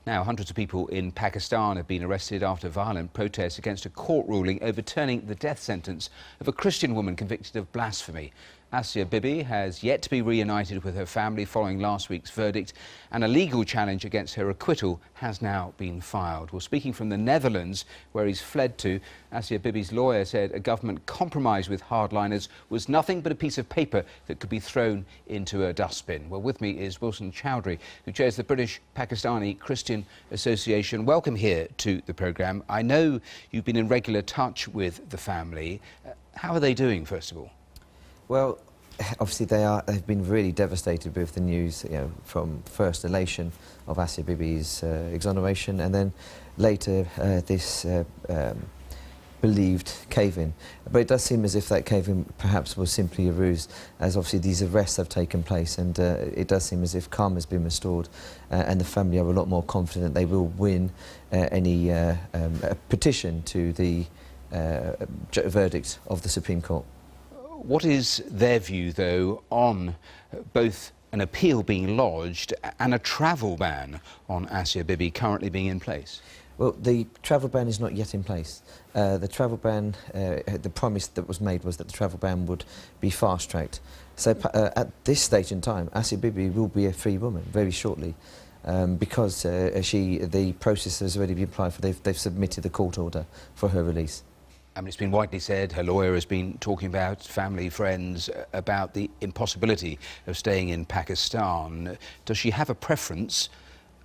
Now, hundreds of people in Pakistan have been arrested after violent protests against a court ruling overturning the death sentence of a Christian woman convicted of blasphemy. Asia Bibi has yet to be reunited with her family following last week's verdict, and a legal challenge against her acquittal has now been filed. Well, speaking from the Netherlands, where he's fled to, Asia Bibi's lawyer said a government compromise with hardliners was nothing but a piece of paper that could be thrown into a dustbin. Well, with me is Chowdhry, who chairs the British Pakistani Christian Association. Welcome here to the programme. I know you've been in regular touch with the family. How are they doing, first of all? Well, obviously they've been really devastated with the news, from first elation of Asia Bibi's exoneration, and then later this believed cave-in. But it does seem as if that cave-in perhaps was simply a ruse, as obviously these arrests have taken place, and it does seem as if calm has been restored, and the family are a lot more confident they will win any petition to the verdict of the Supreme Court. What is their view, though, on both an appeal being lodged and a travel ban on Asia Bibi currently being in place? Well, the travel ban is not yet in place. The travel ban, the promise that was made was that the travel ban would be fast-tracked. So at this stage in time, Asia Bibi will be a free woman very shortly, because the process has already been applied for. They've submitted the court order for her release. I mean, it's been widely said, her lawyer has been talking about family, friends, about the impossibility of staying in Pakistan. Does she have a preference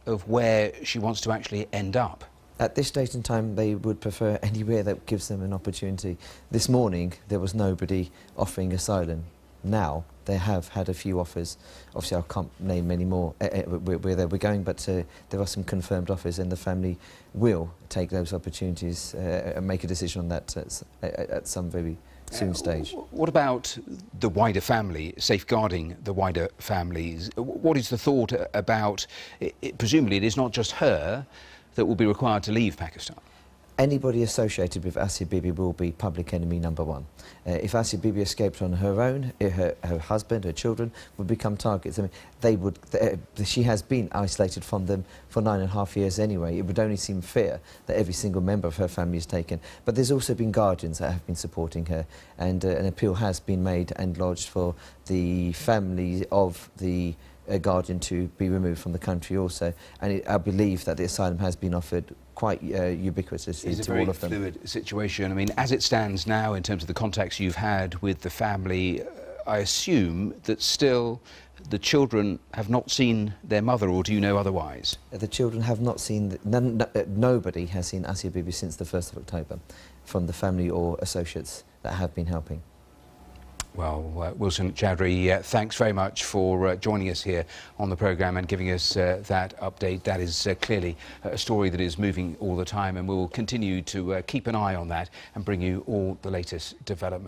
of where she wants to actually end up? At this stage in time, they would prefer anywhere that gives them an opportunity. This morning, there was nobody offering asylum. Now, they have had a few offers. Obviously, I can't name any more where they were going, but there are some confirmed offers, and the family will take those opportunities and make a decision on that at some very soon stage. What about the wider family, safeguarding the wider families? What is the thought about, presumably it is not just her that will be required to leave Pakistan? Anybody associated with Asia Bibi will be public enemy number one. If Asia Bibi escaped on her own, her husband, her children would become targets. I mean, she has been isolated from them for 9.5 years anyway. It would only seem fair that every single member of her family is taken. But there's also been guardians that have been supporting her, and an appeal has been made and lodged for the family of the guardian to be removed from the country also. And I believe that the asylum has been offered quite ubiquitously to all of them. It's a very fluid situation. I mean, as it stands now, in terms of the contacts you've had with the family, I assume that still the children have not seen their mother, or do you know otherwise? The children have not seen, nobody has seen Asia Bibi since the 1st of October, from the family or associates that have been helping. Well, Chowdhry, thanks very much for joining us here on the programme and giving us that update. That is clearly a story that is moving all the time, and we'll continue to keep an eye on that and bring you all the latest developments.